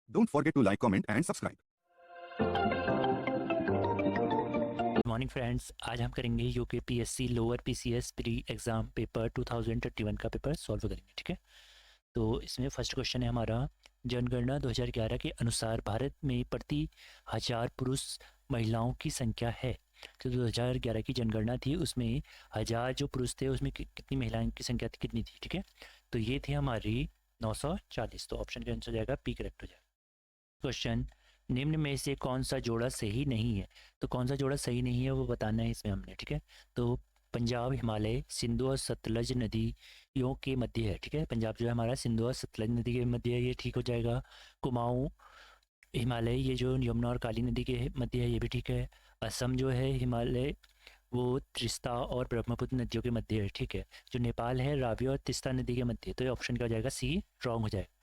Don't forget to like, comment and subscribe. Good morning friends, आज हम करेंगे UK PSC lower PCS pre exam paper 2021 का paper solve करेंगे। ठीक है, तो इसमें फर्स्ट क्वेश्चन है हमारा, जनगणना 2011 के अनुसार भारत में प्रति 1000 पुरुष महिलाओं की संख्या है। तो 2011 की जनगणना थी, उसमें 1000 जो पुरुष थे उसमें कितनी महिलाओं की संख्या थी, कितनी थी। ठीक है, तो ये थी हमारी 940। तो ऑप्शन का आंसर हो जाएगा पी, करेक्ट हो जाएगा। क्वेश्चन, निम्न में से कौन सा जोड़ा सही नहीं है। तो कौन सा जोड़ा सही नहीं है वो बताना है इसमें हमने। ठीक है, तो पंजाब हिमालय सिंधु और सतलज नदियों के मध्य है। ठीक है, पंजाब जो है हमारा सिंधु और सतलज नदी के मध्य है, ये ठीक हो जाएगा। कुमाऊं हिमालय, ये जो यमुना और काली नदी के मध्य है, ये भी ठीक है। असम जो है हिमालय, वो त्रिस्ता और ब्रह्मपुत्र नदियों के मध्य है। ठीक है, जो नेपाल है रावी और तिस्ता नदी के मध्य, तो ये ऑप्शन क्या हो जाएगा, सी रॉन्ग हो जाएगा।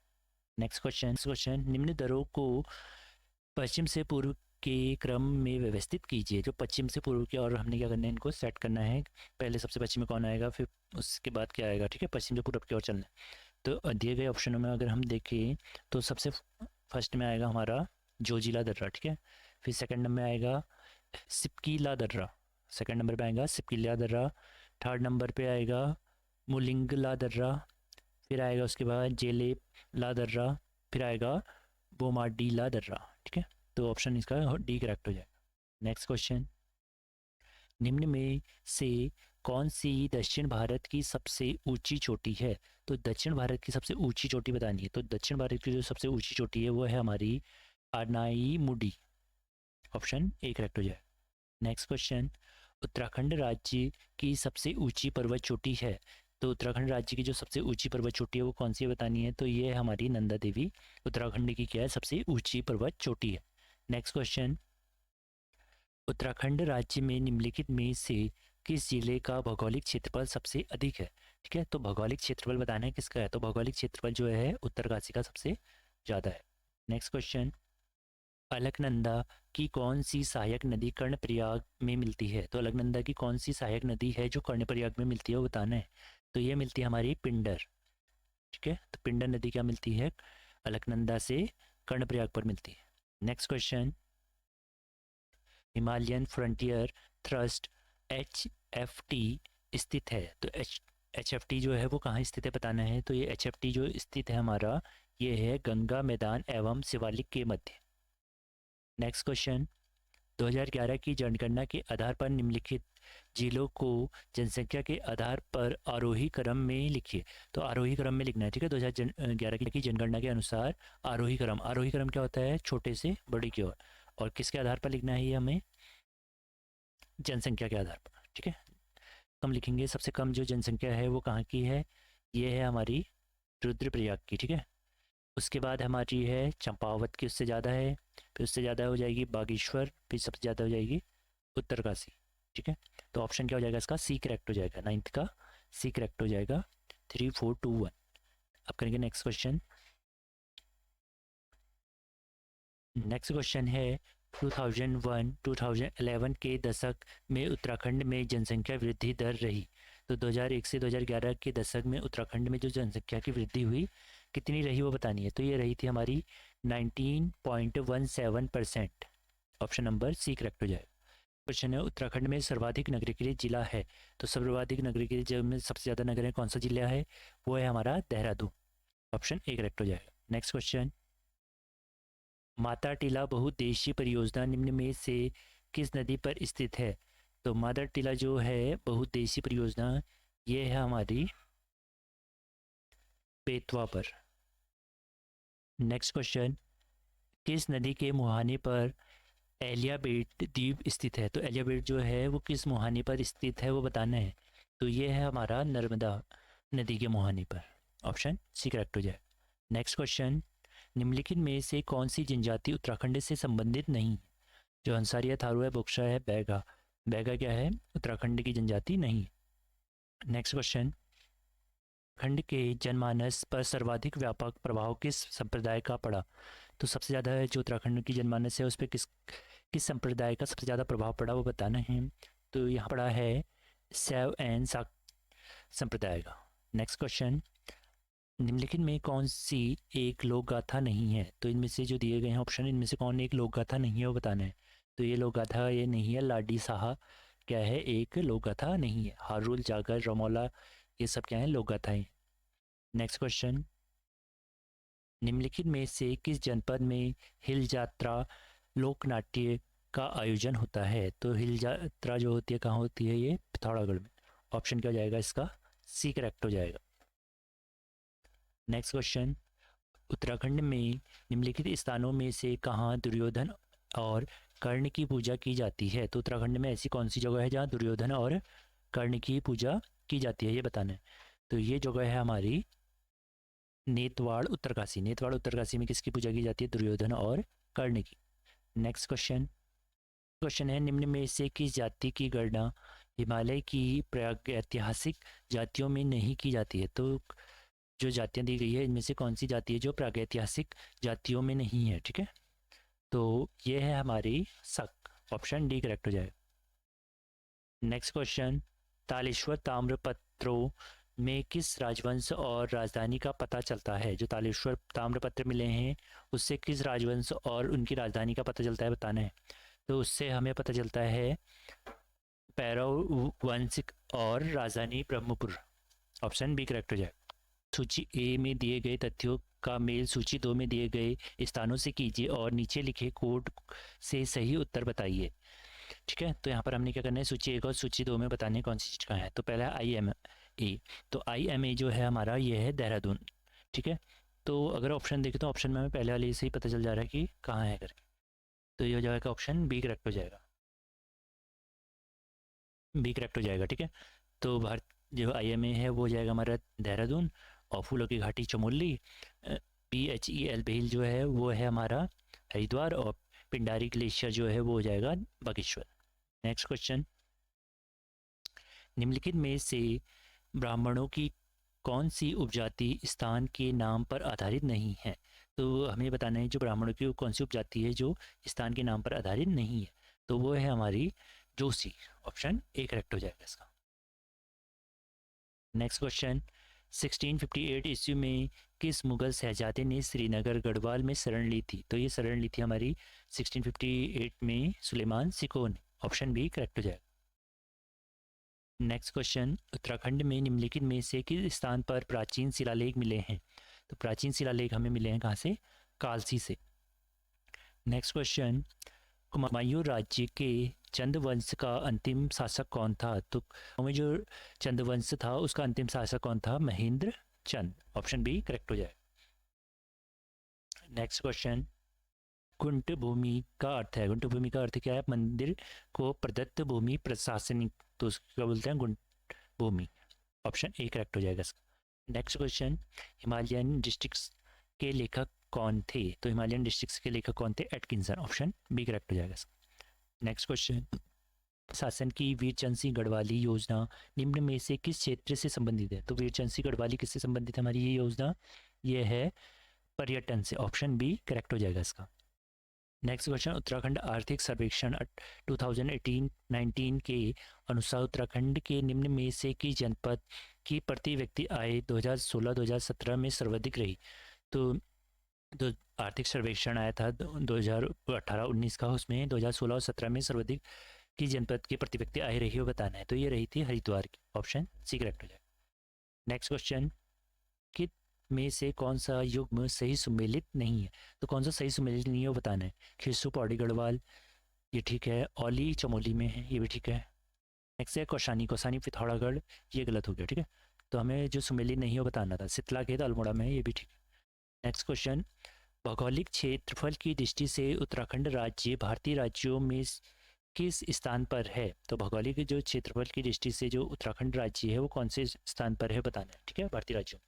नेक्स्ट क्वेश्चन, निम्न दरों को पश्चिम से पूर्व के क्रम में व्यवस्थित कीजिए। जो पश्चिम से पूर्व के, और हमने क्या करना है, इनको सेट करना है। पहले सबसे पश्चिम में कौन आएगा, फिर उसके बाद क्या आएगा। ठीक है, पश्चिम से पूर्व की ओर चलना है। तो दिए गए ऑप्शनों में अगर हम देखें तो सबसे फर्स्ट में आएगा हमारा जोजिला दर्रा। ठीक है, फिर सेकंड नंबर में आएगा सिपकीला दर्रा, सेकंड नंबर पे आएगा सिपकीला दर्रा। थर्ड नंबर पे आएगा मुलिंगला दर्रा, फिर आएगा उसके बाद जेले ला दर्रा, फिर आएगा बोमाडीला दर्रा। ठीक है, तो ऑप्शन इसका डी करेक्ट हो जाएगा। नेक्स्ट क्वेश्चन, निम्न में से कौन सी दक्षिण भारत की सबसे ऊंची चोटी है। तो दक्षिण भारत की सबसे ऊंची चोटी बतानी है। तो दक्षिण भारत की जो सबसे ऊंची चोटी है वो है हमारी अनाई मुडी, ऑप्शन ए करेक्ट हो जाएगा। नेक्स्ट क्वेश्चन, उत्तराखंड राज्य की सबसे ऊंची पर्वत चोटी है। तो उत्तराखंड राज्य की जो सबसे ऊंची पर्वत चोटी है वो कौन सी है बतानी है। तो ये है हमारी नंदा देवी, उत्तराखंड की क्या है, सबसे ऊंची पर्वत चोटी है। नेक्स्ट क्वेश्चन, उत्तराखंड राज्य में निम्नलिखित में से किस जिले का भौगोलिक क्षेत्रफल सबसे अधिक है। ठीक है, तो भौगोलिक क्षेत्रफल बताना है किसका है। तो भौगोलिक क्षेत्रफल जो है उत्तरकाशी का सबसे ज़्यादा है। नेक्स्ट क्वेश्चन, अलकनंदा की कौन सी सहायक नदी कर्णप्रयाग में मिलती है। तो अलकनंदा की कौन सी सहायक नदी है जो कर्णप्रयाग में मिलती है वो बताना है। तो ये मिलती है हमारी पिंडर। ठीक है, तो पिंडर नदी क्या मिलती है, अलकनंदा से कर्णप्रयाग पर मिलती है। Next question, Himalayan frontier thrust HFT स्थित है। तो HFT जो है वो कहाँ स्थित है बताना है। तो ये HFT जो स्थित है हमारा, ये है गंगा मैदान एवं शिवालिक के मध्य। नेक्स्ट क्वेश्चन, 2011 की जनगणना के आधार पर निम्नलिखित जिलों को जनसंख्या के आधार पर आरोही क्रम में लिखिए। तो आरोही क्रम में लिखना है। ठीक है, 2011 की जनगणना के अनुसार आरोही क्रम क्या होता है, छोटे से बड़ी की ओर। और किसके आधार पर लिखना है ये हमें, जनसंख्या के आधार पर। ठीक है, कम लिखेंगे, सबसे कम जो जनसंख्या है वो कहाँ की है, ये है हमारी रुद्रप्रयाग की। ठीक है, उसके बाद हमारी है चंपावत की, उससे ज़्यादा है, फिर उससे ज़्यादा हो जाएगी बागेश्वर, फिर सबसे ज़्यादा हो जाएगी उत्तरकाशी। ठीक है, तो ऑप्शन क्या हो जाएगा इसका, सी करेक्ट हो जाएगा। नाइन्थ का सी करेक्ट हो जाएगा। 3 4 2 1। अब करेंगे नेक्स्ट क्वेश्चन। नेक्स्ट क्वेश्चन है, 2001-2011 के दशक में उत्तराखंड में जनसंख्या वृद्धि दर रही। तो 2001 से 2011 के दशक में उत्तराखंड में जो जनसंख्या की वृद्धि हुई कितनी रही वो बतानी है। तो ये रही थी हमारी 19.17%, ऑप्शन नंबर सी करेक्ट हो जाएगा। क्वेश्चन है, उत्तराखंड में सर्वाधिक नगरीय जिला है। तो सर्वाधिक नगरीय जिले में सबसे ज़्यादा नगर है, कौन सा जिला है, वो है हमारा देहरादून, ऑप्शन ए करेक्ट हो जाएगा। नेक्स्ट क्वेश्चन, माता टीला बहुउद्देशीय परियोजना निम्न में से किस नदी पर स्थित है। तो माता टीला जो है बहुउद्देशीय परियोजना, ये है हमारी बेतवा पर। नेक्स्ट क्वेश्चन, किस नदी के मुहाने पर एलियाबेट द्वीप स्थित है। तो एलियाबेट जो है वो किस मुहाने पर स्थित है वो बताना है। तो ये है हमारा नर्मदा नदी के मुहाने पर, ऑप्शन सी करेक्ट हो जाए। नेक्स्ट क्वेश्चन, निम्नलिखित में से कौन सी जनजाति उत्तराखंड से संबंधित नहीं। जो अंसारिया, थारू है, बोक्सा है, बैगा। बैगा क्या है, उत्तराखंड की जनजाति नहीं। नेक्स्ट क्वेश्चन, खंड के जनमानस पर सर्वाधिक व्यापक प्रभाव किस संप्रदाय का पड़ा। तो सबसे ज़्यादा जो उत्तराखंड की जनमानस है उस पर किस संप्रदाय का सबसे ज़्यादा प्रभाव पड़ा वो बताना है। तो यहाँ पड़ा है शैव एंड साक संप्रदाय का। नेक्स्ट क्वेश्चन, निम्नलिखित में कौन सी एक लोक गाथा नहीं है? तो इनमें से जो दिए गए हैं ऑप्शन, इनमें से कौन एक लोक गाथा नहीं है वो बताना है। तो ये लोक गाथा ये नहीं है, लाडी साहा क्या है, एक लोक गाथा नहीं है। हारुल, जागर, रमौला, ये सब क्या है, लोक गाथाएं। नेक्स्ट क्वेश्चन, निम्नलिखित में से किस जनपद में हिल यात्रा लोक नाट्य का आयोजन होता है? तो हिल यात्रा जो होती है कहाँ होती है? ये पिथौरागढ़ में। ऑप्शन क्या हो जाएगा इसका? सी करेक्ट हो जाएगा। नेक्स्ट क्वेश्चन, उत्तराखंड में निम्नलिखित स्थानों में से कहाँ दुर्योधन और कर्ण की पूजा की जाती है? तो उत्तराखंड में ऐसी कौन सी जगह है जहाँ दुर्योधन और कर्ण की पूजा की जाती है, ये बताना है। तो ये जगह है हमारी नेतवाड़ उत्तरकाशी। नेतवाड़ उत्तरकाशी में किसकी पूजा की जाती है? दुर्योधन और कर्ण की। नेक्स्ट क्वेश्चन, क्वेश्चन है, निम्न में से किस जाति की गणना हिमालय की प्रागैतिहासिक जातियों में नहीं की जाती है? तो जो जातियां दी गई है इनमें से कौन सी जाति है जो प्रागैतिहासिक जातियों में नहीं है? ठीक है, तो ये है हमारी सक। ऑप्शन डी करेक्ट हो जाएगा। नेक्स्ट क्वेश्चन, तालेश्वर ताम्रपत्रों में किस राजवंश और राजधानी का पता चलता है? जो तालेश्वर ताम्रपत्र मिले हैं उससे किस राजवंश और उनकी राजधानी का पता चलता है, बताना है। तो उससे हमें पता चलता है पैरव वंश और राजधानी ब्रह्मपुर। ऑप्शन बी करेक्ट हो जाएगा। सूची ए में दिए गए तथ्यों का मेल सूची 2 में दिए गए स्थानों से कीजिए और नीचे लिखे कोड से सही उत्तर बताइए। ठीक है, तो यहाँ पर हमने क्या करना है, सूची 1 और सूची 2 में बताने कौन सी चीज़ कहाँ है। तो पहला IMA, तो IMA जो है हमारा ये है देहरादून। ठीक है, तो अगर ऑप्शन देखें तो ऑप्शन में हमें पहले वाले से ही पता चल जा रहा है कि कहाँ है करके। तो ये हो जाएगा ऑप्शन बी करेक्ट हो जाएगा। बी करेक्ट हो जाएगा। ठीक है, तो भारत जो IMA है वो हो जाएगा हमारा देहरादून, और फूलों की घाटी चमोली, BHEL बेल जो है वो है हमारा हरिद्वार, और पिंडारी ग्लेशियर जो है वो हो जाएगा बागेश्वर। नेक्स्ट क्वेश्चन, निम्नलिखित में से ब्राह्मणों की कौन सी उपजाति स्थान के नाम पर आधारित नहीं है? तो हमें बताना है जो ब्राह्मणों की कौन सी उपजाति है जो स्थान के नाम पर आधारित नहीं है। तो वो है हमारी जोशी। ऑप्शन ए करेक्ट हो जाएगा इसका। नेक्स्ट क्वेश्चन, 1658 ईस्वी में किस मुगल शहजादे ने श्रीनगर गढ़वाल में शरण ली थी? तो ये शरण ली थी हमारी 1658 में सुलेमान सिको ने। ऑप्शन बी करेक्ट हो जाएगा। नेक्स्ट क्वेश्चन, उत्तराखंड में निम्नलिखित में से किस स्थान पर प्राचीन शिलालेख मिले हैं? तो प्राचीन शिलालेख हमें मिले हैं कहाँ से? कालसी से। नेक्स्ट क्वेश्चन, हुमायूं राज्य के चंद्रवंश का अंतिम शासक कौन था? तो हमें जो चंद्रवंश था उसका अंतिम शासक कौन था? महेंद्र चंद। ऑप्शन बी करेक्ट हो जाए। नेक्स्ट क्वेश्चन, गुंट भूमि का अर्थ है, गुंट भूमि का अर्थ क्या है? मंदिर को प्रदत्त भूमि प्रशासनिक, तो उसको क्या बोलते हैं? गुंट भूमि। ऑप्शन ए करेक्ट हो जाएगा इसका। नेक्स्ट क्वेश्चन, हिमालयन डिस्ट्रिक्ट्स के लेखक कौन थे? तो हिमालयन डिस्ट्रिक्ट्स के लेखक कौन थे? एटकिंसन। ऑप्शन बी करेक्ट हो जाएगा इसका। नेक्स्ट क्वेश्चन, शासन की वीरचंद सिंह गढ़वाली योजना निम्न में से किस क्षेत्र से संबंधित है? तो वीरचंद सिंह गढ़वाली किससे संबंधित है हमारी ये योजना? ये है पर्यटन से। ऑप्शन बी करेक्ट हो जाएगा इसका। नेक्स्ट क्वेश्चन, उत्तराखंड आर्थिक सर्वेक्षण 2018-19 के अनुसार उत्तराखंड के निम्न में से किस जनपद की प्रति व्यक्ति आय 2016-2017 में सर्वाधिक रही? तो आर्थिक सर्वेक्षण आया था 2018-19 का, उसमें 2016 और 17 में सर्वाधिक किस जनपद की प्रति व्यक्ति आय रही हो बताना है। तो ये रही थी हरिद्वार की। ऑप्शन सी करेक्ट हो जाएगा। नेक्स्ट क्वेश्चन, कित में से कौन सा युग्म सही सुमेलित नहीं है? तो कौन सा सही सुमेलित नहीं है वो बताना है। खिरसू पौड़ी गढ़वाल, ये ठीक है। औली चमोली में है, ये भी ठीक है। नेक्स्ट है कौशानी, कौशानी पिथौरागढ़, ये गलत हो गया। ठीक है, तो हमें जो सुमेलित नहीं है वो बताना था। शीतला खेत अल्मोड़ा में है, ये भी ठीक है। नेक्स्ट क्वेश्चन, भौगोलिक क्षेत्रफल की दृष्टि से उत्तराखंड राज्य भारतीय राज्यों में किस स्थान पर है? तो भौगोलिक जो क्षेत्रफल की दृष्टि से जो उत्तराखंड राज्य है वो कौन से स्थान पर है बताना है। ठीक है, भारतीय राज्यों।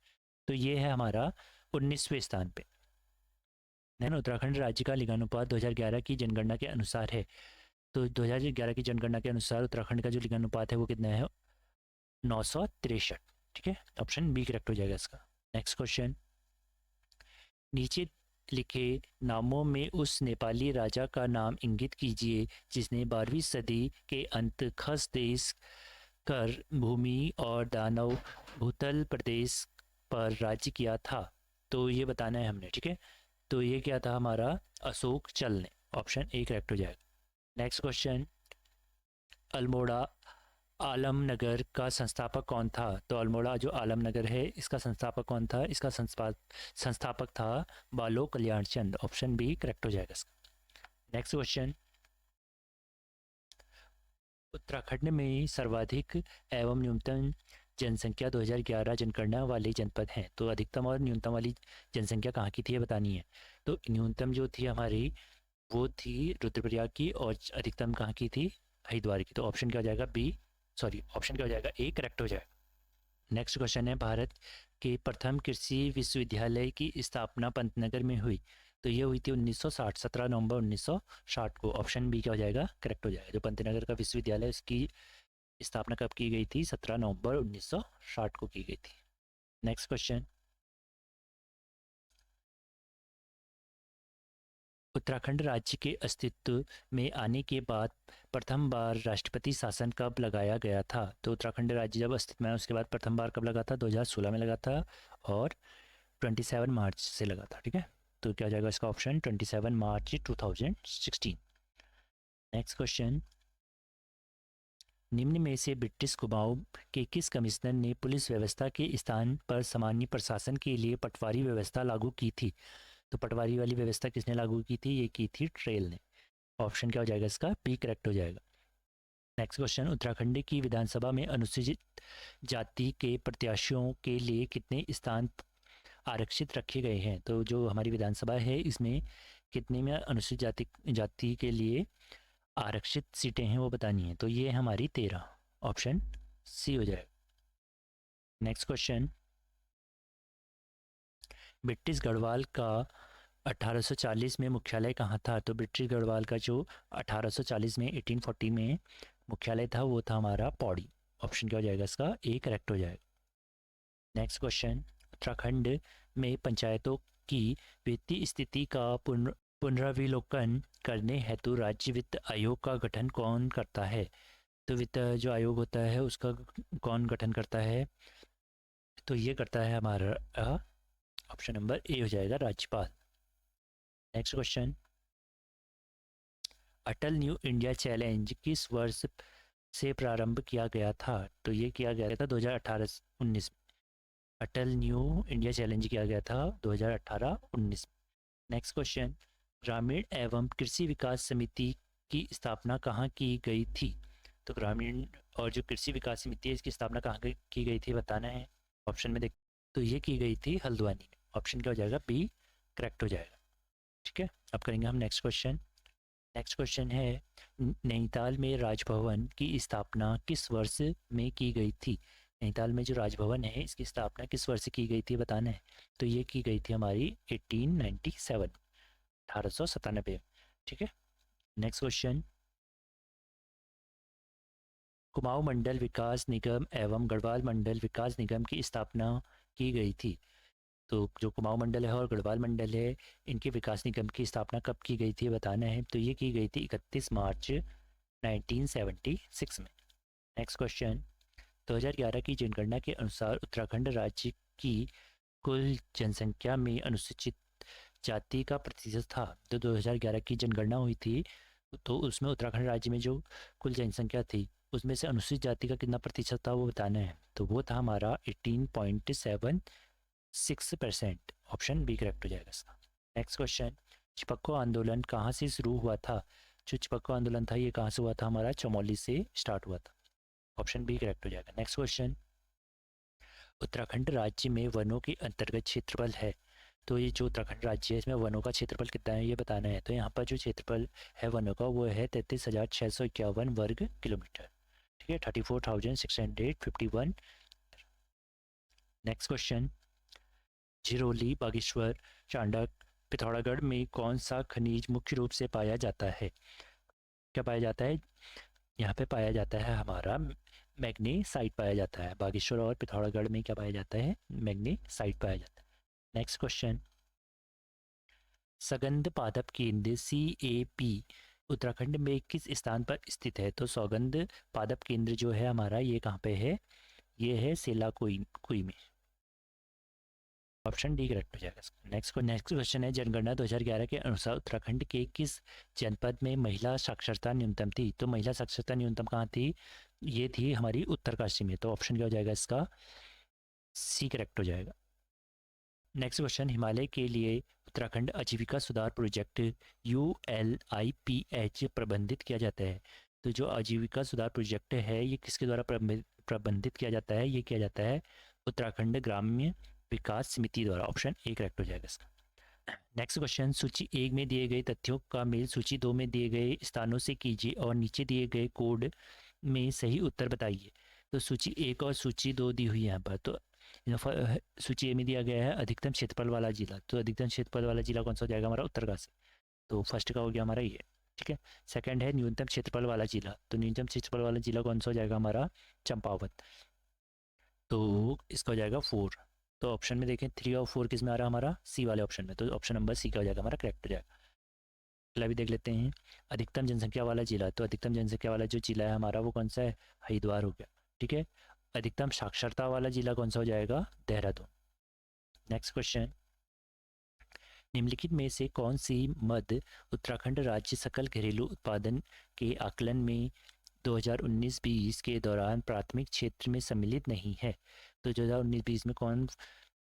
तो ये है हमारा 19वें स्थान पे। देन उत्तराखंड राज्य का लिंगानुपात 2011 की जनगणना के अनुसार है। तो 2011 की जनगणना के अनुसार उत्तराखंड का जो लिंगानुपात है वो कितना है? 963। ठीक है, ऑप्शन बी करेक्ट हो जाएगा इसका। नेक्स्ट क्वेश्चन, नीचे लिखे नामों में उस नेपाली राजा का नाम इंगित कीजिए जिसने 12वीं सदी के अंत खस देश कर भूमि और दानव भूतल प्रदेश पर राज्य किया था, तो ये बताना है हमने, ठीक है। तो ये क्या था हमारा, अशोक चल ने। ऑप्शन ए करेक्ट हो जाएगा। नेक्स्ट क्वेश्चन, अल्मोड़ा आलमनगर का संस्थापक कौन था? तो अल्मोड़ा जो आलमनगर है, इसका संस्थापक कौन था? इसका संस्थापक था बालो कल्याण चंद। ऑप्शन बी करेक्ट हो जाएगा इसका। नेक्स्ट क्वेश्चन, उत्तराखंड में सर्वाधिक एवं न्यूनतम जनसंख्या 2011 जनगणना वाले जनपद हैं। तो अधिकतम और न्यूनतम वाली जनसंख्या कहाँ की थी ये बतानी है। तो न्यूनतम जो थी हमारी वो थी रुद्रप्रयाग की, और अधिकतम कहाँ की थी? हरिद्वार की। तो ऑप्शन क्या हो जाएगा? बी, सॉरी ऑप्शन क्या हो जाएगा? ए करेक्ट हो जाएगा। नेक्स्ट क्वेश्चन है, भारत के प्रथम कृषि विश्वविद्यालय की स्थापना पंतनगर में हुई। तो ये हुई थी 1960, 17 नवंबर 1960 को। ऑप्शन बी क्या हो जाएगा? करेक्ट हो जाएगा। जो पंतनगर का विश्वविद्यालय, उसकी स्थापना कब की गई थी? 17 नवंबर 1960 को की गई थी। नेक्स्ट क्वेश्चन, उत्तराखंड राज्य के अस्तित्व में आने के बाद प्रथम बार राष्ट्रपति शासन कब लगाया गया था? तो उत्तराखंड राज्य जब अस्तित्व में आया उसके बाद प्रथम बार कब लगा था? 2016 में लगा था, और 27 मार्च से लगा था, ठीक है। तो क्या हो जाएगा इसका ऑप्शन? 27 मार्च 2016। नेक्स्ट क्वेश्चन, निम्न में से ब्रिटिश कुमाऊं के किस कमिश्नर ने पुलिस व्यवस्था के स्थान पर सामान्य प्रशासन के लिए पटवारी व्यवस्था लागू की थी? तो पटवारी वाली व्यवस्था किसने लागू की थी? ये की थी ट्रेल ने। ऑप्शन क्या हो जाएगा इसका? बी करेक्ट हो जाएगा। नेक्स्ट क्वेश्चन, उत्तराखंड की विधानसभा में अनुसूचित जाति के प्रत्याशियों के लिए कितने स्थान आरक्षित रखे गए हैं? तो जो हमारी विधानसभा है इसमें कितने में अनुसूचित जाति के लिए आरक्षित सीटें हैं वो बतानी है। तो ये हमारी 13। ऑप्शन सी हो जाएगा। नेक्स्ट क्वेश्चन, ब्रिटिश गढ़वाल का 1840 में मुख्यालय कहाँ था? तो ब्रिटिश गढ़वाल का जो 1840 में 1840 में मुख्यालय था वो था हमारा पौड़ी। ऑप्शन क्या हो जाएगा इसका? ए करेक्ट हो जाएगा। नेक्स्ट क्वेश्चन, उत्तराखंड में पंचायतों की वित्तीय स्थिति का पुनरावलोकन करने हेतु राज्य वित्त आयोग का गठन कौन करता है? तो वित्त जो आयोग होता है उसका कौन गठन करता है? तो ये करता है हमारा ऑप्शन नंबर ए हो जाएगा, राज्यपाल। नेक्स्ट क्वेश्चन, अटल न्यू इंडिया चैलेंज किस वर्ष से प्रारंभ किया गया था? तो ये किया गया था 2018-19 में। अटल न्यू इंडिया चैलेंज किया गया था 2018-19 में। नेक्स्ट क्वेश्चन, ग्रामीण एवं कृषि विकास समिति की स्थापना कहाँ की गई थी? तो ग्रामीण और जो कृषि विकास समिति है इसकी स्थापना कहाँ की गई थी बताना है। ऑप्शन में देख, तो ये की गई थी हल्द्वानी में। ऑप्शन क्या हो जाएगा? बी करेक्ट हो जाएगा, ठीक है। अब करेंगे हम नेक्स्ट क्वेश्चन। नेक्स्ट क्वेश्चन है, नैनीताल में राजभवन की स्थापना किस वर्ष में की गई थी? नैनीताल में जो राजभवन है इसकी स्थापना किस वर्ष की गई थी बताना है। तो ये की गई थी हमारी 1897, 1897, ठीक है। नेक्स्ट क्वेश्चन, कुमाऊं मंडल विकास निगम एवं गढ़वाल मंडल विकास निगम की स्थापना की गई थी। तो जो कुमाऊं मंडल है और गढ़वाल मंडल है इनके विकास निगम की स्थापना कब की गई थी बताना है। तो ये की गई थी 31 मार्च 1976 में। नेक्स्ट क्वेश्चन, 2011 की जनगणना के अनुसार उत्तराखंड राज्य की कुल जनसंख्या में अनुसूचित जाति का प्रतिशत था। जो 2011 की जनगणना हुई थी तो उसमें उत्तराखंड राज्य में जो कुल जनसंख्या थी उसमें से अनुसूचित जाति का कितना प्रतिशत था वो बताना है। तो वो था हमारा 18.76%। ऑप्शन बी करेक्ट हो जाएगा इसका। नेक्स्ट क्वेश्चन, चिपको आंदोलन कहाँ से शुरू हुआ था? जो चिपको आंदोलन था ये कहाँ से हुआ था? हमारा चमोली से स्टार्ट हुआ था। ऑप्शन बी करेक्ट हो जाएगा। नेक्स्ट क्वेश्चन, उत्तराखंड राज्य में वनों के अंतर्गत क्षेत्रफल है। तो ये जो उत्तराखंड राज्य है इसमें वनों का क्षेत्रफल कितना है ये बताना है। तो यहाँ पर जो क्षेत्रफल है वनों का वो है 33,651 वर्ग किलोमीटर, ठीक है, 34,651। नेक्स्ट क्वेश्चन, झिरोली, बागेश्वर, चांडक, पिथौरागढ़ में कौन सा खनिज मुख्य रूप से पाया जाता है? क्या पाया जाता है? यहाँ पे पाया जाता है हमारा मैग्नीसाइट पाया जाता है। बागेश्वर और पिथौरागढ़ में क्या पाया जाता है? मैग्नीसाइट पाया जाता है। नेक्स्ट क्वेश्चन, सगंध पादप केंद्र CAP उत्तराखंड में किस स्थान पर स्थित है? तो सौगंध पादप केंद्र जो है हमारा ये कहाँ पे है? ये है सेला कुई में। ऑप्शन डी करेक्ट हो जाएगा इसका। नेक्स्ट क्वेश्चन है, जनगणना 2011 के अनुसार उत्तराखंड के किस जनपद में महिला साक्षरता न्यूनतम थी? तो महिला साक्षरता न्यूनतम कहाँ थी? ये थी हमारी उत्तरकाशी में। तो ऑप्शन क्या हो जाएगा इसका? सी करेक्ट हो जाएगा। नेक्स्ट क्वेश्चन, हिमालय के लिए उत्तराखंड आजीविका सुधार प्रोजेक्ट ULIPH प्रबंधित किया जाता है। तो जो आजीविका सुधार प्रोजेक्ट है ये किसके द्वारा प्रबंधित किया जाता है? ये किया जाता है उत्तराखंड ग्राम्य विकास समिति द्वारा। ऑप्शन ए करेक्ट हो जाएगा इसका। नेक्स्ट क्वेश्चन, सूची 1 में दिए गए तथ्यों का मेल सूची 2 में दिए गए स्थानों से कीजिए और नीचे दिए गए कोड में सही उत्तर बताइए। तो सूची 1 और सूची 2 दी हुई है यहाँ पर। तो सूची ए में दिया गया है अधिकतम क्षेत्रफल वाला जिला। तो अधिकतम क्षेत्रफल वाला जिला कौन सा हो जाएगा? हमारा उत्तरकाशी। तो फर्स्ट का हो गया हमारा ये, ठीक है। सेकंड है न्यूनतम क्षेत्रफल वाला जिला। तो न्यूनतम क्षेत्रफल वाला जिला कौन सा हो जाएगा? हमारा चंपावत। तो इसका हो जाएगा 4। तो ऑप्शन में देखें 3 और 4 किस में आ रहा है? हमारा सी वाले ऑप्शन में। तो ऑप्शन नंबर सी का हो जाएगा हमारा करेक्ट हो जाएगा। अगला भी देख लेते हैं, अधिकतम जनसंख्या वाला जिला। तो अधिकतम जनसंख्या वाला जो जिला है हमारा वो कौन सा है? हरिद्वार हो गया, ठीक है। अधिकतम साक्षरता वाला जिला कौन सा हो जाएगा? देहरादून। नेक्स्ट क्वेश्चन, निम्नलिखित में से कौन सी मद उत्तराखंड राज्य सकल घरेलू उत्पादन के आकलन में 2019-20 के दौरान प्राथमिक क्षेत्र में सम्मिलित नहीं है? तो 2019-20 में कौन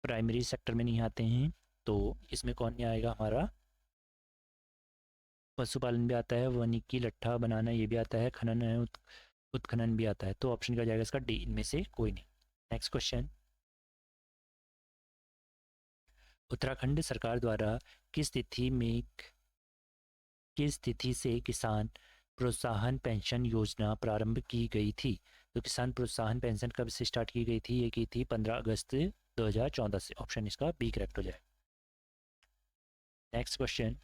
प्राइमरी सेक्टर में नहीं आते हैं? तो इसमें कौन नहीं आएगा? हमारा पशुपालन भी आता है, वानिकी लट्ठा बनाना ये भी आता है, खनन है, उत्खनन भी आता है। तो ऑप्शन क्या जाएगा इसका? डी, इनमें से कोई नहीं। नेक्स्ट क्वेश्चन, उत्तराखंड सरकार द्वारा किस तिथि से किसान प्रोत्साहन पेंशन योजना प्रारंभ की गई थी? तो किसान प्रोत्साहन पेंशन कब से स्टार्ट की गई थी? ये की थी 15 अगस्त 2014 से। ऑप्शन इसका बी करेक्ट हो जाए। नेक्स्ट क्वेश्चन,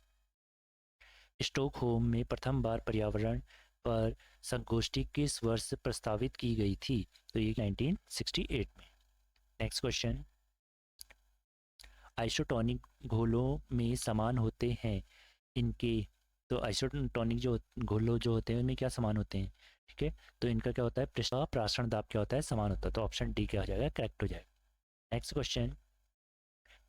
स्टॉकहोम में प्रथम बार पर्यावरण पर संगोष्ठी किस वर्ष प्रस्तावित की गई थी? तो ये 1968 में। नेक्स्ट क्वेश्चन, आइसोटोनिक घोलों में समान होते हैं इनके। तो आइसोटोनिक जो घोलों जो होते हैं उनमें क्या समान होते हैं? ठीक है, तो इनका क्या होता है? पृष्ठ प्रासरण दाब क्या होता है? समान होता है। तो ऑप्शन डी क्या हो जाएगा? करेक्ट हो जाएगा। नेक्स्ट क्वेश्चन,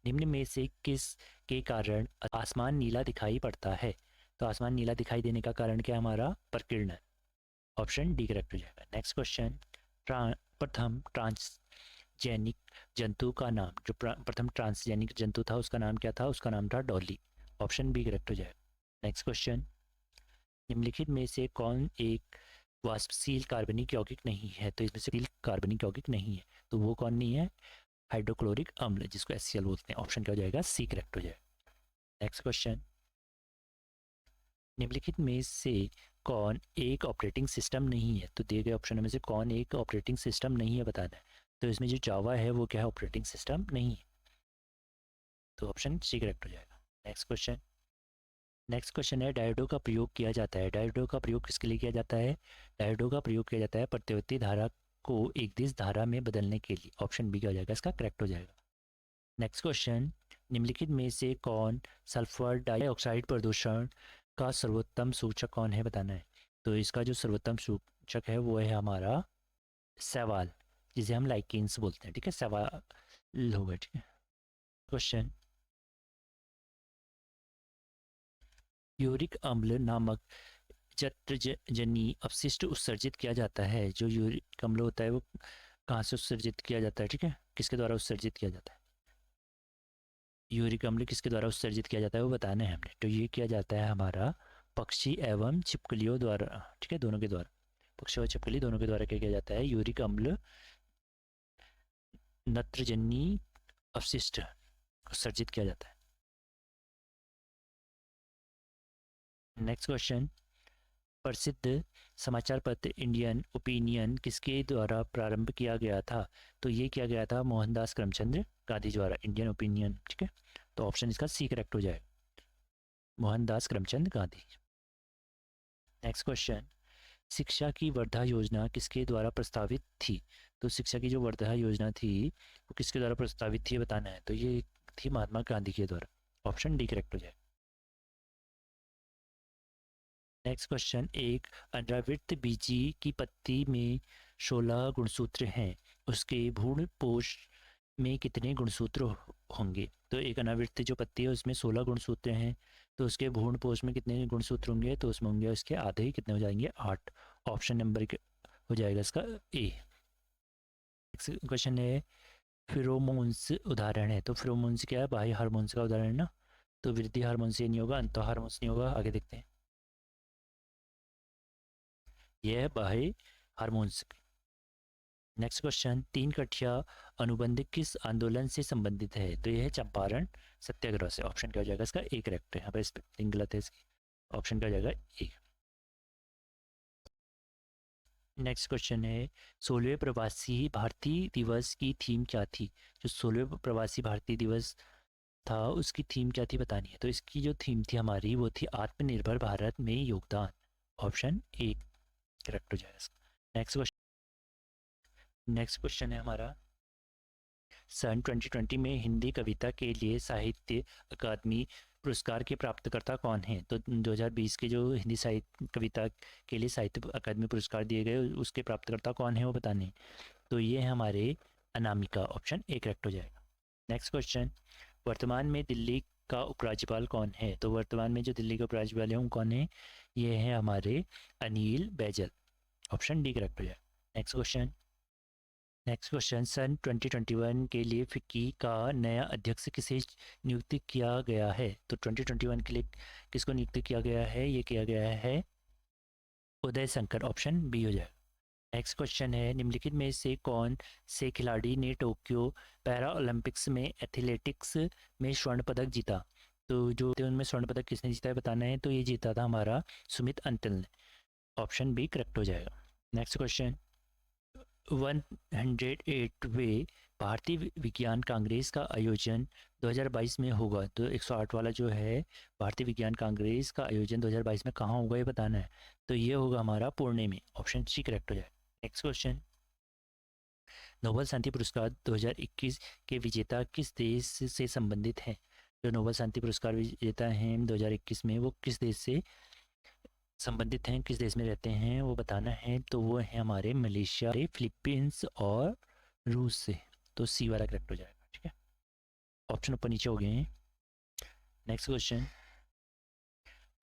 निम्न में से किस के कारण आसमान नीला दिखाई पड़ता है? तो आसमान नीला दिखाई देने का कारण क्या है? हमारा प्रकीर्णन। ऑप्शन डी करेक्ट हो जाएगा। नेक्स्ट क्वेश्चन, प्रथम ट्रांसजेनिक जंतु का नाम। जो प्रथम ट्रांसजेनिक जंतु था उसका नाम क्या था? उसका नाम था डॉली। ऑप्शन बी करेक्ट हो जाएगा। नेक्स्ट क्वेश्चन, निम्नलिखित में से कौन एक वाष्पशील कार्बनिक यौगिक नहीं है? तो इसमें से कार्बनिक यौगिक नहीं है, तो वो कौन नहीं है? हाइड्रोक्लोरिक अम्ल, जिसको HCl बोलते हैं। ऑप्शन क्या हो जाएगा? सी करेक्ट हो जाएगा। नेक्स्ट क्वेश्चन, निम्नलिखित में से कौन एक ऑपरेटिंग सिस्टम नहीं है? तो दिए गए ऑप्शन में से कौन एक ऑपरेटिंग सिस्टम नहीं है बताना है। तो इसमें जो जावा है वो क्या है? ऑपरेटिंग सिस्टम नहीं है। तो ऑप्शन सी करेक्ट हो जाएगा। नेक्स्ट क्वेश्चन है, डायोडो का प्रयोग किया जाता है। डायोडो का प्रयोग किसके लिए किया जाता है? डायोडो का प्रयोग किया जाता है प्रत्यावर्ती धारा को एकदिश धारा में बदलने के लिए। ऑप्शन बी क्या हो जाएगा? इसका करेक्ट हो जाएगा। नेक्स्ट क्वेश्चन, निम्नलिखित में से कौन सल्फर डाइऑक्साइड प्रदूषण का सर्वोत्तम सूचक कौन है बताना है। तो इसका जो सर्वोत्तम सूचक है वो है हमारा सवाल, जिसे हम लाइकेंस बोलते हैं। ठीक है, सवाल होगा। ठीक है, क्वेश्चन, यूरिक अम्ल नामक जत्रजनी अपशिष्ट उत्सर्जित किया जाता है। जो यूरिक अम्ल होता है वो कहाँ से उत्सर्जित किया जाता है? ठीक है, किसके द्वारा उत्सर्जित किया जाता है? यूरिक अम्ल किसके द्वारा उत्सर्जित किया जाता है वो बताना है हमने। तो ये किया जाता है हमारा पक्षी एवं छिपकलियों द्वारा। ठीक है, दोनों के द्वारा, पक्षी और छिपकली दोनों के द्वारा क्या किया जाता है? यूरिक अम्ल नत्रजनी अपशिष्ट उत्सर्जित किया जाता है। नेक्स्ट क्वेश्चन, प्रसिद्ध समाचार पत्र इंडियन ओपिनियन किसके द्वारा प्रारंभ किया गया था? तो ये किया गया था मोहनदास करमचंद गांधी द्वारा, इंडियन ओपिनियन। ठीक है, तो ऑप्शन इसका सी करेक्ट हो जाएगा, मोहनदास करमचंद गांधी। नेक्स्ट क्वेश्चन, शिक्षा की वर्धा योजना किसके द्वारा प्रस्तावित थी? तो शिक्षा की जो वर्धा योजना थी वो किसके द्वारा प्रस्तावित थी बताना है। तो ये थी महात्मा गांधी के द्वारा। ऑप्शन डी करेक्ट हो जाए। नेक्स्ट क्वेश्चन, एक अंडावृत्त बीजी की पत्ती में 16 गुणसूत्र हैं, उसके भ्रूण पोष में कितने गुणसूत्र होंगे। तो एक अनावृत जो पत्ती है उसमें 16 गुणसूत्र हैं, तो उसके भ्रूण पोष में कितने गुणसूत्र होंगे, तो उसमें होंगे उसके आधे ही, कितने हो जाएंगे 8। ऑप्शन नंबर हो जाएगा इसका ए। नेक्स्ट क्वेश्चन है फिरोमोन्स उदाहरण है, तो फिरोमोन्स क्या है, बाह्य हार्मोन्स का उदाहरण है ना, तो वृद्धि हार्मोन से नहीं होगा, अंत हार्मोन्स नहीं होगा, आगे देखते हैं। यह है बाह्य हार्मोन्स। नेक्स्ट क्वेश्चन, तीन कठिया अनुबंध किस आंदोलन से संबंधित है, तो यह है चंपारण सत्याग्रह से। ऑप्शन क्या हो जाएगा इसका, ए करेक्ट है, यहाँ पर स्पेलिंग गलत है इसकी, ऑप्शन क्या हो जाएगा ए। नेक्स्ट क्वेश्चन है 16वें प्रवासी भारतीय दिवस की थीम क्या थी, जो 16वें प्रवासी भारतीय दिवस था उसकी थीम क्या थी बतानी है, तो इसकी जो थीम थी हमारी वो थी आत्मनिर्भर भारत में योगदान। ऑप्शन ए करेक्ट हो जाएगा। नेक्स्ट क्वेश्चन है हमारा, सन 2020 में हिंदी कविता के लिए साहित्य अकादमी पुरस्कार के प्राप्तकर्ता कौन हैं, तो 2020 के जो हिंदी साहित्य कविता के लिए साहित्य अकादमी पुरस्कार दिए गए उसके प्राप्तकर्ता कौन है वो बताने हैं। तो ये है हमारे अनामिका, ऑप्शन ए करेक्ट हो जाएगा। नेक्स्ट क्वेश्चन, वर्तमान में दिल्ली का उपराज्यपाल कौन है, तो वर्तमान में जो दिल्ली का उपराज्यपाल है वो कौन है, ये है हमारे Anil Baijal, option D correct हो जाएगा। नेक्स्ट क्वेश्चन, सन 2021 के लिए फिक्की का नया अध्यक्ष किसे नियुक्त किया गया है, तो 2021 के लिए किसको नियुक्त किया गया है, ये किया गया है उदय शंकर, ऑप्शन बी हो जाएगा। नेक्स्ट क्वेश्चन है, निम्नलिखित में से कौन से खिलाड़ी ने टोक्यो पैरा ओलंपिक्स में एथलेटिक्स में स्वर्ण पदक जीता, तो जो उनमें स्वर्ण पदक किसने जीता है बताना है, तो ये जीता था हमारा सुमित अंतिल ने, ऑप्शन बी करेक्ट हो जाएगा। नेक्स्ट क्वेश्चन, 108वें भारतीय विज्ञान कांग्रेस का आयोजन 2022 में होगा, तो 108 वाला जो है भारतीय विज्ञान कांग्रेस का आयोजन 2022 में कहाँ होगा ये बताना है, तो ये होगा हमारा पुणे में, ऑप्शन सी करेक्ट हो जाए। नेक्स्ट क्वेश्चन, नोबेल शांति पुरस्कार 2021 के विजेता किस देश से संबंधित हैं, जो नोबेल शांति पुरस्कार विजेता हैं 2021 में वो किस देश से संबंधित हैं, किस देश में रहते हैं वो बताना है, तो वो है हमारे मलेशिया, फिलीपींस और रूस से, तो सी वाला करेक्ट हो जाएगा। ठीक है, ऑप्शन ऊपर नीचे हो गए हैं। नेक्स्ट क्वेश्चन,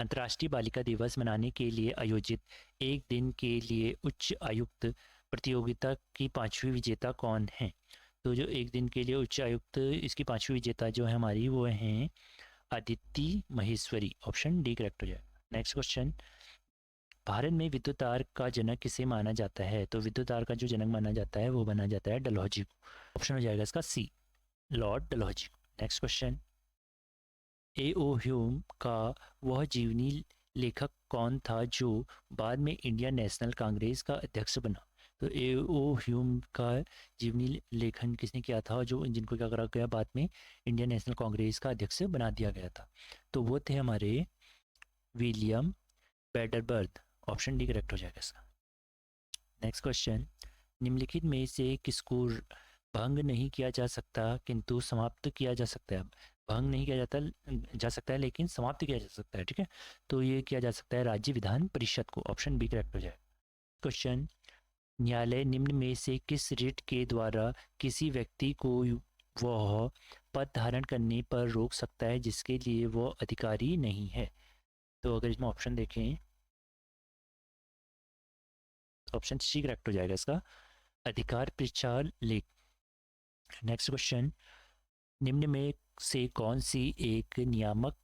अंतर्राष्ट्रीय बालिका दिवस मनाने के लिए आयोजित एक दिन के लिए उच्च आयुक्त प्रतियोगिता की 5वीं विजेता कौन है, तो जो एक दिन के लिए उच्च आयुक्त इसकी 5वीं विजेता जो है हमारी वो हैं Aditi Maheshwari, option D correct हो जाएगा। नेक्स्ट क्वेश्चन, भारत में विद्युत तार का जनक किसे माना जाता है, तो विद्युत तार का जो जनक माना जाता है वो माना जाता है डलहौजी को, ऑप्शन हो जाएगा इसका सी, लॉर्ड डलहौजी को। Next question, A.O.. ह्यूम का वह जीवनी लेखक कौन था जो बाद में इंडियन नेशनल कांग्रेस का अध्यक्ष बना, तो ए.ओ. ह्यूम का जीवनी लेखन किसने किया था, जो जिनको क्या करा गया बाद में इंडियन नेशनल कांग्रेस का अध्यक्ष बना दिया गया था, तो वो थे हमारे विलियम बैडरबर्थ, ऑप्शन डी करेक्ट हो जाएगा इसका। नेक्स्ट क्वेश्चन, निम्नलिखित में से किसको भंग नहीं किया जा सकता किंतु समाप्त किया जा सकता है, भंग नहीं किया जा सकता है लेकिन समाप्त किया जा सकता है, ठीक है, तो ये किया जा सकता है राज्य विधान परिषद को, ऑप्शन बी करेक्ट हो जाए। क्वेश्चन, न्यायालय निम्न में से किस रिट के द्वारा किसी व्यक्ति को वह पद धारण करने पर रोक सकता है जिसके लिए वह अधिकारी नहीं है, तो अगर इसमें ऑप्शन देखें ऑप्शन सी करेक्ट हो जाएगा इसका, अधिकार परीक्षा लेख। नेक्स्ट क्वेश्चन, निम्न में से कौन सी एक नियामक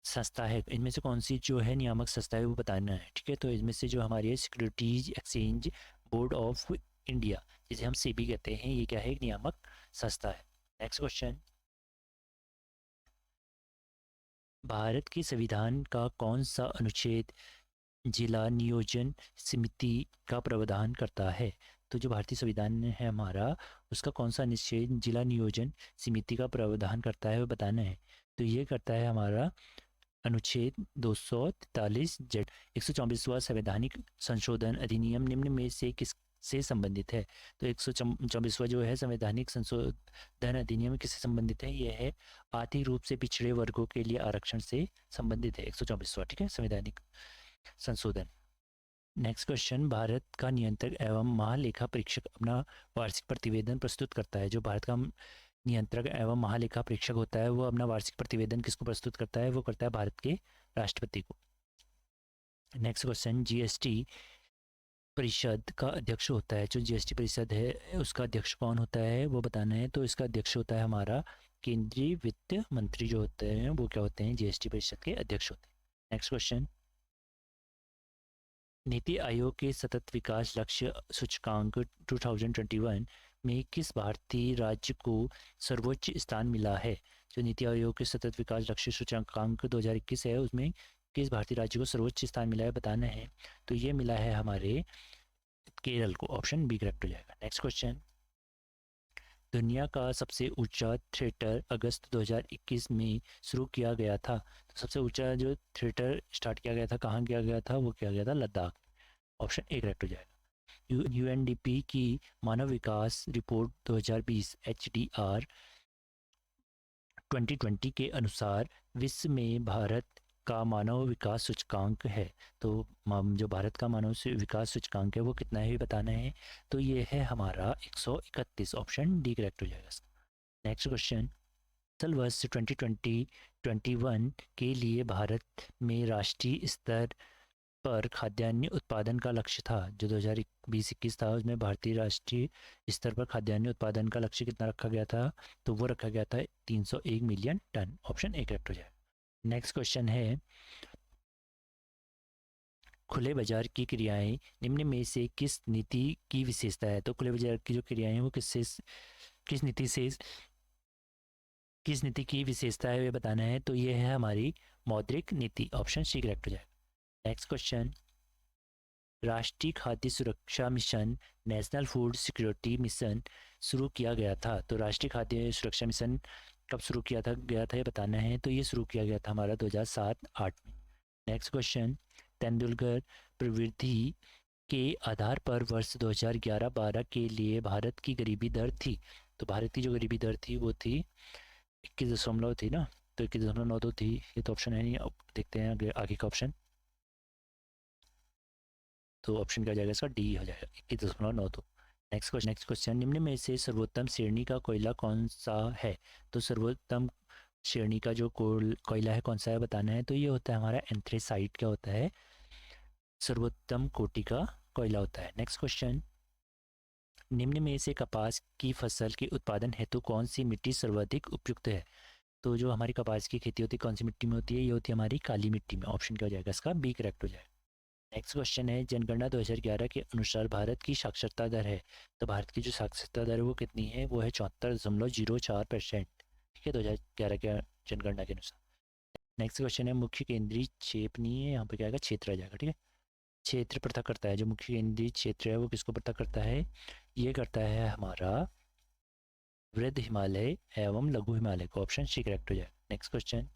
संस्था है, इनमें से कौन सी जो है नियामक संस्था है वो बताना है, ठीक है, तो इसमें से जो हमारी है securities exchange board of India जिसे हम सेबी कहते हैं, ये क्या है, एक नियामक संस्था है। नेक्स्ट क्वेश्चन, भारत के संविधान का कौन सा अनुच्छेद जिला नियोजन समिति का प्रावधान करता है, तो जो भारतीय संविधान है हमारा उसका कौन सा अनुच्छेद जिला नियोजन समिति का प्रावधान करता है वो बताना है, तो ये करता है हमारा अनुच्छेद 243 जेड। 124वां संवैधानिक संशोधन अधिनियम निम्न में से किस से संबंधित है, तो 124वां जो है संवैधानिक संशोधन अधिनियम किससे संबंधित है, यह है आर्थिक रूप से पिछड़े वर्गों के लिए आरक्षण से संबंधित है 124वां, ठीक है, संवैधानिक संशोधन। नेक्स्ट क्वेश्चन, भारत का नियंत्रक एवं महालेखा परीक्षक अपना वार्षिक प्रतिवेदन प्रस्तुत करता है, जो भारत का नियंत्रक एवं महालेखा परीक्षक होता है वो अपना वार्षिक प्रतिवेदन किसको प्रस्तुत करता है? वो करता है भारत के राष्ट्रपति को। नेक्स्ट क्वेश्चन, जीएसटी परिषद का अध्यक्ष होता है, जो जीएसटी परिषद है उसका अध्यक्ष कौन होता है वो बताना है। तो इसका अध्यक्ष होता है हमारा केंद्रीय वित्त मंत्री जो होते हैं वो क्या होते हैं? जीएसटी परिषद के अध्यक्ष होते हैं। नेक्स्ट क्वेश्चन, नीति आयोग के सतत विकास लक्ष्य सूचकांक 2021 में किस भारतीय राज्य को सर्वोच्च स्थान मिला है? जो नीति आयोग के सतत विकास लक्ष्य सूचकांक 2021 है उसमें किस भारतीय राज्य को सर्वोच्च स्थान मिला है बताना है। तो ये मिला है हमारे केरल को। ऑप्शन बी करेक्ट हो जाएगा। नेक्स्ट क्वेश्चन, दुनिया का सबसे ऊंचा थिएटर अगस्त 2021 में शुरू किया गया था। तो सबसे ऊंचा जो थिएटर स्टार्ट किया गया था कहाँ किया गया था? वो किया गया था लद्दाख। ऑप्शन ए करेक्ट हो जाएगा। यूएनडीपी की मानव विकास रिपोर्ट 2020 HDR 2020 के अनुसार विश्व में भारत का मानव विकास सूचकांक है। तो जो भारत का मानव विकास सूचकांक है वो कितना है बताना है। तो ये है हमारा 131। ऑप्शन डी करेक्ट हो जाएगा। नेक्स्ट क्वेश्चन, फसल वर्ष 2020-21 के लिए भारत में राष्ट्रीय स्तर पर खाद्यान्न उत्पादन का लक्ष्य था। जो 2020-21 था उसमें भारतीय राष्ट्रीय स्तर पर खाद्यान्न उत्पादन का लक्ष्य कितना रखा गया था? तो वो रखा गया था 301 million ton. Option A correct हो जाएगा। नेक्स्ट क्वेश्चन है, खुले बाजार की क्रियाएं निम्न में से किस नीति की विशेषता है? तो खुले बाजार की जो क्रियाएं हैं वो किस नीति की विशेषता है ये बताना है। तो ये है हमारी मौद्रिक नीति। ऑप्शन सी करेक्ट हो जाएगा। नेक्स्ट क्वेश्चन, राष्ट्रीय खाद्य सुरक्षा mission national food security mission शुरू किया गया था। तो राष्ट्रीय खाद्य सुरक्षा मिशन कब शुरू किया था ये बताना है। तो ये शुरू किया गया था हमारा 2007-8 में। नेक्स्ट क्वेश्चन, तेंदुलकर प्रवृत्ति के आधार पर वर्ष 2011-12 के लिए भारत की गरीबी दर थी। तो भारत की जो गरीबी दर थी वो थी 21 थी ना, तो 21.92 थी। ये तो ऑप्शन है नहीं। अब देखते हैं आगे का ऑप्शन। तो ऑप्शन क्या हो जाएगा इसका? डी हो जाएगा 21.92। नेक्स्ट क्वेश्चन, निम्न में से सर्वोत्तम श्रेणी का कोयला कौन सा है? तो सर्वोत्तम श्रेणी का जो कोयला है कौन सा है बताना है। तो ये होता है हमारा एंथ्रेसाइट। क्या होता है? सर्वोत्तम कोटि का कोयला होता है। नेक्स्ट क्वेश्चन, निम्न में से कपास की फसल के उत्पादन हेतु कौन सी मिट्टी सर्वाधिक उपयुक्त है? तो जो हमारी कपास की खेती होती है कौन सी मिट्टी में होती है? ये होती है हमारी काली मिट्टी में। ऑप्शन क्या हो जाएगा इसका? बी करेक्ट हो जाएगा। नेक्स्ट क्वेश्चन है, जनगणना 2011 के अनुसार भारत की साक्षरता दर है। तो भारत की जो साक्षरता दर है वो कितनी है? वो है 74.04%। ठीक है, 2011 के जनगणना के अनुसार। नेक्स्ट क्वेश्चन है, मुख्य केंद्रीय क्षेत्र नहीं है यहाँ पे, क्या आएगा? क्षेत्र आ जाएगा। ठीक है, क्षेत्र पृथक करता है। जो मुख्य केंद्रीय क्षेत्र है वो किसको पृथक करता है? ये करता है हमारा वृद्ध हिमालय एवं लघु हिमालय को। ऑप्शन सी करेक्ट हो जाएगा। नेक्स्ट क्वेश्चन,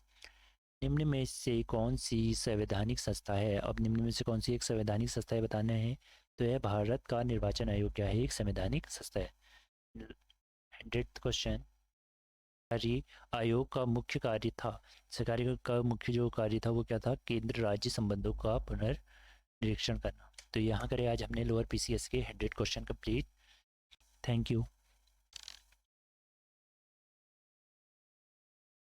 निम्न में से कौन सी संवैधानिक संस्था है? अब निम्न में से कौन सी एक संवैधानिक संस्था है बताना है। तो यह भारत का निर्वाचन आयोग क्या है? एक संवैधानिक संस्था है। 100th क्वेश्चन, सरकारी आयोग का मुख्य कार्य था। सरकारी का मुख्य जो कार्य था वो क्या था? केंद्र राज्य संबंधों का पुनर्निरीक्षण करना। तो यहाँ करें आज हमने लोअर PCS के 100 क्वेश्चन कंप्लीट। Thank you.